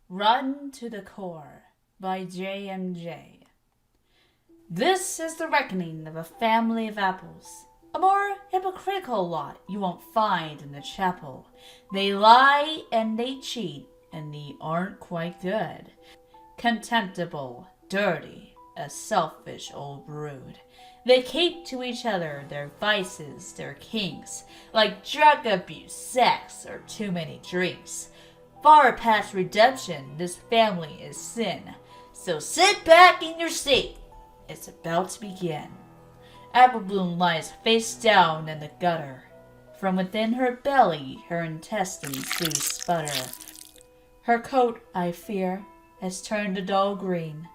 Run to the Core by J.M.J. This is the reckoning of a family of apples. A more hypocritical lot you won't find in the chapel. They lie and they cheat, and they aren't quite good. Contemptible, dirty, a selfish old brood. They keep to each other their vices, their kinks, like drug abuse, sex, or too many drinks. Far past redemption, this family is sin. So sit back in your seat. It's about to begin. Applebloom lies face down in the gutter. From within her belly, her intestines do sputter. Her coat, I fear, has turned a dull green,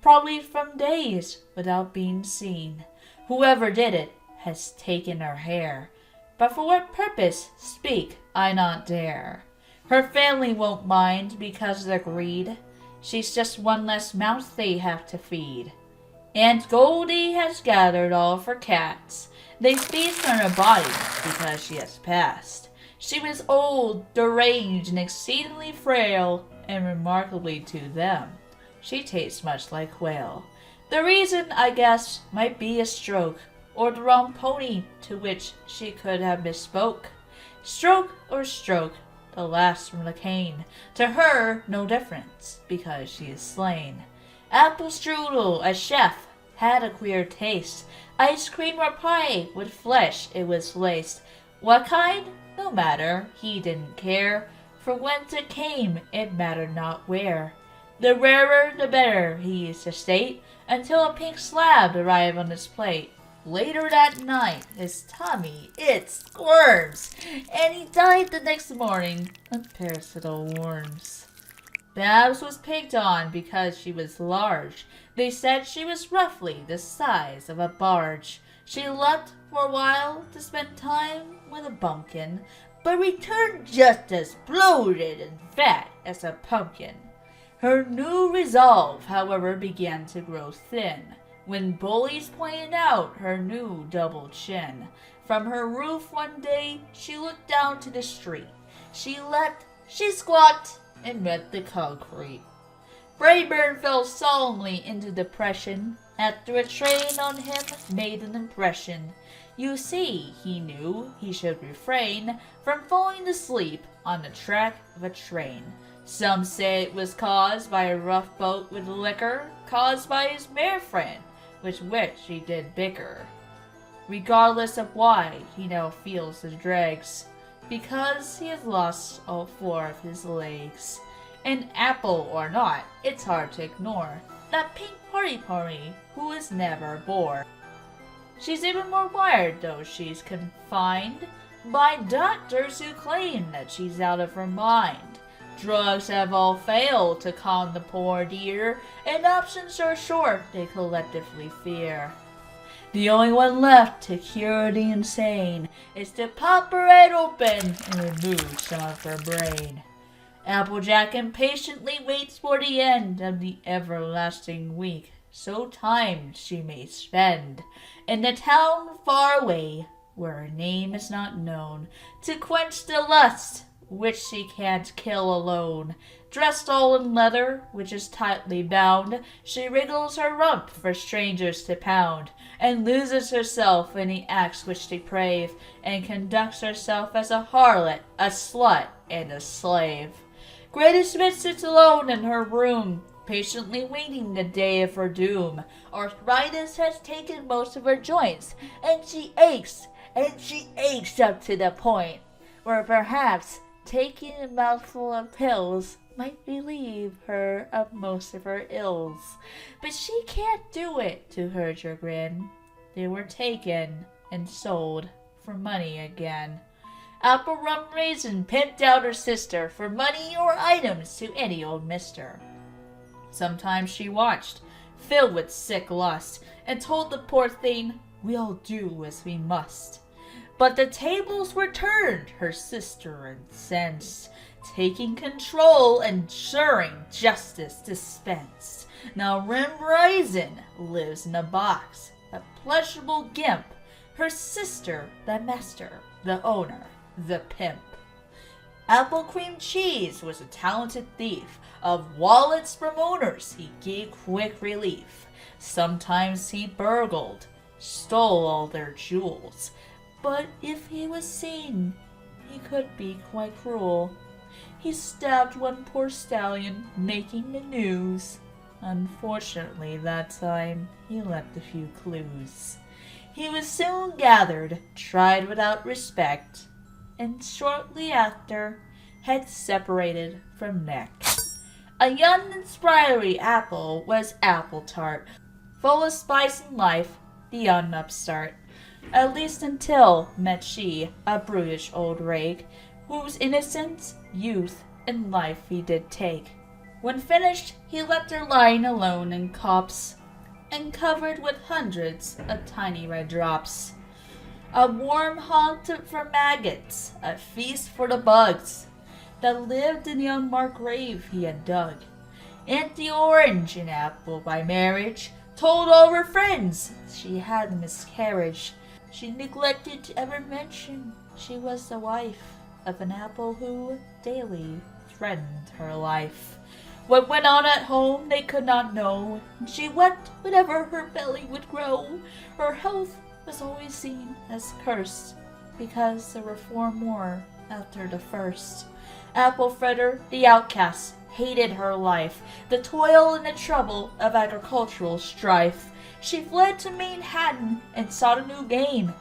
probably from days without being seen. Whoever did it has taken her hair, but for what purpose, speak I not dare. Her family won't mind because of their greed. She's just one less mouth they have to feed. Aunt Goldie has gathered all of her cats. They feast on her body because she has passed. She was old, deranged, and exceedingly frail, and remarkably to them, she tastes much like quail. The reason, I guess, might be a stroke, or the wrong pony to which she could have misspoke. Stroke or stroke, the last from the cane. To her, no difference, because she is slain. Apple Strudel, a chef, had a queer taste. Ice cream or pie, with flesh it was laced. What kind? No matter, he didn't care. For whence it came, it mattered not where. The rarer the better, he used to state, until a pink slab arrived on his plate. Later that night, his tummy, it squirms, and he died the next morning of parasital worms. Babs was picked on because she was large. They said she was roughly the size of a barge. She left for a while to spend time with a bumpkin, but returned just as bloated and fat as a pumpkin. Her new resolve, however, began to grow thin, when bullies pointed out her new double chin. From her roof one day, she looked down to the street. She leapt, she squawked, and met the concrete. Braeburn fell solemnly into depression after a train on him made an impression. You see, he knew he should refrain from falling asleep on the track of a train. Some say it was caused by a rough boat with liquor, caused by his mare friend, with which he did bicker. Regardless of why, he now feels the dregs, because he has lost all four of his legs. An apple or not, it's hard to ignore that pink party who is never bored. She's even more wired, though she's confined by doctors who claim that she's out of her mind. Drugs have all failed to calm the poor dear, and options are short, they collectively fear. The only one left to cure the insane is to pop her head open and remove some of her brain. Applejack impatiently waits for the end of the everlasting week, so timed she may spend in the town far away, where her name is not known, to quench the lust which she can't kill alone. Dressed all in leather, which is tightly bound, she wriggles her rump for strangers to pound, and loses herself in the acts which deprave, and conducts herself as a harlot, a slut, and a slave. Greta sits alone in her room, patiently waiting the day of her doom. Arthritis has taken most of her joints, and she aches up to the point where perhaps taking a mouthful of pills might relieve her of most of her ills. But she can't do it, to her chagrin. They were taken and sold for money again. Apple Rum Raisin pimped out her sister for money or items to any old mister. Sometimes she watched, filled with sick lust, and told the poor thing, we'll do as we must. But the tables were turned, her sister incensed, taking control and ensuring justice dispensed. Now Rum Raisin lives in a box, a pleasurable gimp, her sister the master, the owner, the pimp. Apple cream cheese was a talented thief. Of wallets from owners he gave quick relief. Sometimes he burgled, stole all their jewels. But if he was seen, he could be quite cruel. He stabbed one poor stallion, making the news. Unfortunately, that time, he left a few clues. He was soon gathered, tried without respect, and shortly after, had separated from neck. A young and sprightly apple was Apple Tart, full of spice and life, the young upstart. At least until met she a brutish old rake, whose innocence, youth, and life he did take. When finished, he left her lying alone in copse, and covered with hundreds of tiny red drops. A warm haunt for maggots, a feast for the bugs that lived in the unmarked grave he had dug. Auntie Orange and Apple by marriage told all her friends she had a miscarriage. She neglected to ever mention she was the wife of an apple who daily threatened her life. What went on at home they could not know. She wept whenever her belly would grow. Her health was always seen as cursed, because there were 4 more after the first. Apple Fritter, the outcast, hated her life, the toil and the trouble of agricultural strife. She fled to Manhattan and sought a new game,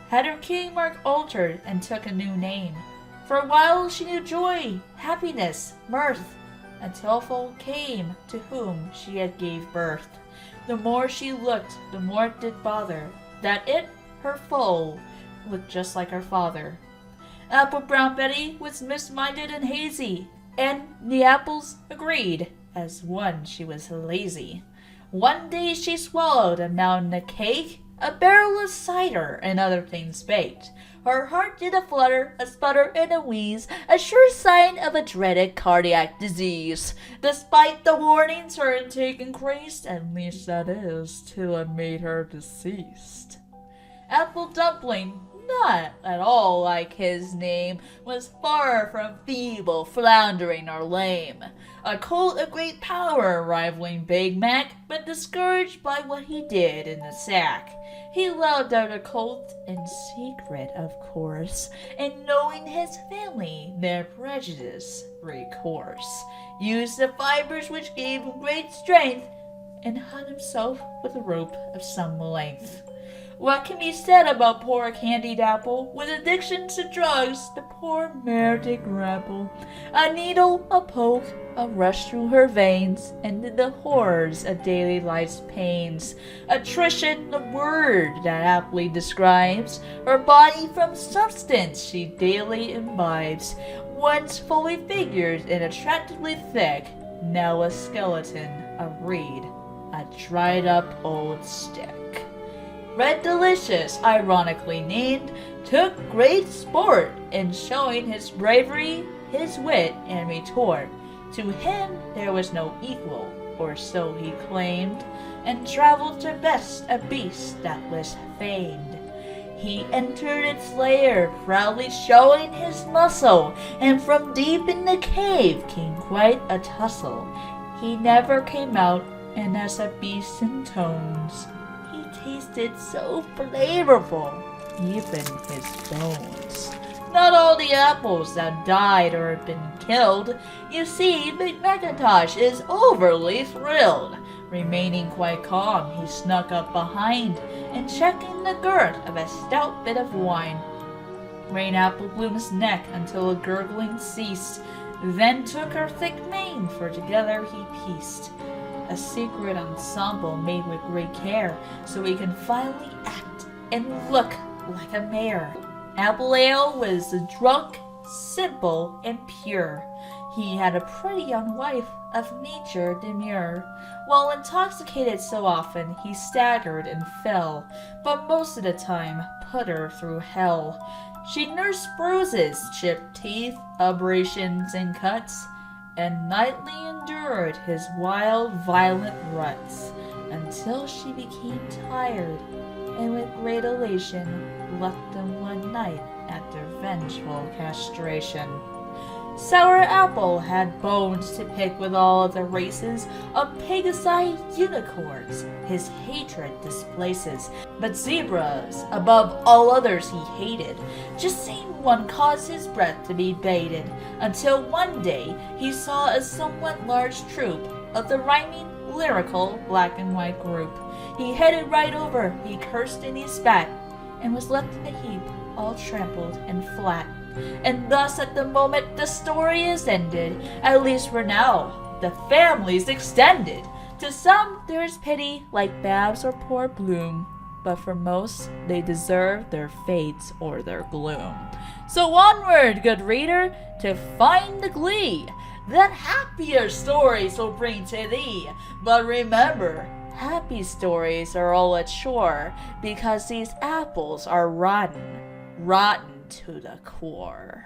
had her king mark altered and took a new name. For a while she knew joy, happiness, mirth, until folk came to whom she had gave birth. The more she looked, the more it did bother, that it, her foe, looked just like her father. Apple Brown Betty was misminded and hazy, and the apples agreed, as one she was lazy. One day she swallowed a mountain of cake, a barrel of cider, and other things baked. Her heart did a flutter, a sputter, and a wheeze, a sure sign of a dreaded cardiac disease. Despite the warnings, her intake increased, at least that is, till it made her deceased. Apple Dumpling, not at all like his name, was far from feeble, floundering, or lame. A colt of great power rivaling Big Mac, but discouraged by what he did in the sack. He loved other colt in secret, of course, and knowing his family, their prejudice, recourse. Used the fibers which gave him great strength, and hung himself with a rope of some length. What can be said about poor Candied Apple? With addictions to drugs, the poor mare did grapple. A needle, a poke, a rush through her veins, and the horrors of daily life's pains. Attrition, the word that aptly describes her body from substance she daily imbibes. Once fully figured and attractively thick, now a skeleton, a reed, a dried-up old stick. Red Delicious, ironically named, took great sport in showing his bravery, his wit, and retort. To him there was no equal, or so he claimed, and traveled to best a beast that was famed. He entered its lair, proudly showing his muscle, and from deep in the cave came quite a tussle. He never came out, and as a beast in tones, tasted so flavorful, even his bones. Not all the apples that died or had been killed. You see, Big Macintosh is overly thrilled. Remaining quite calm, he snuck up behind, and checking the girth of a stout bit of wine, ran Applebloom's neck until a gurgling ceased, then took her thick mane, for together he pieced a secret ensemble made with great care, so he can finally act and look like a mare. Applelo was drunk, simple, and pure. He had a pretty young wife, of nature demure. While intoxicated so often, he staggered and fell, but most of the time put her through hell. She nursed bruises, chipped teeth, abrasions, and cuts, and nightly endured his wild, violent ruts, until she became tired, and with great elation left him one night after vengeful castration. Sourapple had bones to pick with all the races of Pegasi unicorns his hatred displaces, but zebras above all others he hated. Just seeing one caused his breath to be bated, until one day he saw a somewhat large troop of the rhyming, lyrical black and white group. He headed right over, he cursed and he spat, and was left in a heap, all trampled and flat. And thus at the moment the story is ended, at least for now, the family's extended. To some there is pity, like Babs or poor Bloom, but for most they deserve their fates or their gloom. So onward, good reader, to find the glee that happier stories will bring to thee. But remember, happy stories are all a chore, because these apples are rotten, rotten to the core.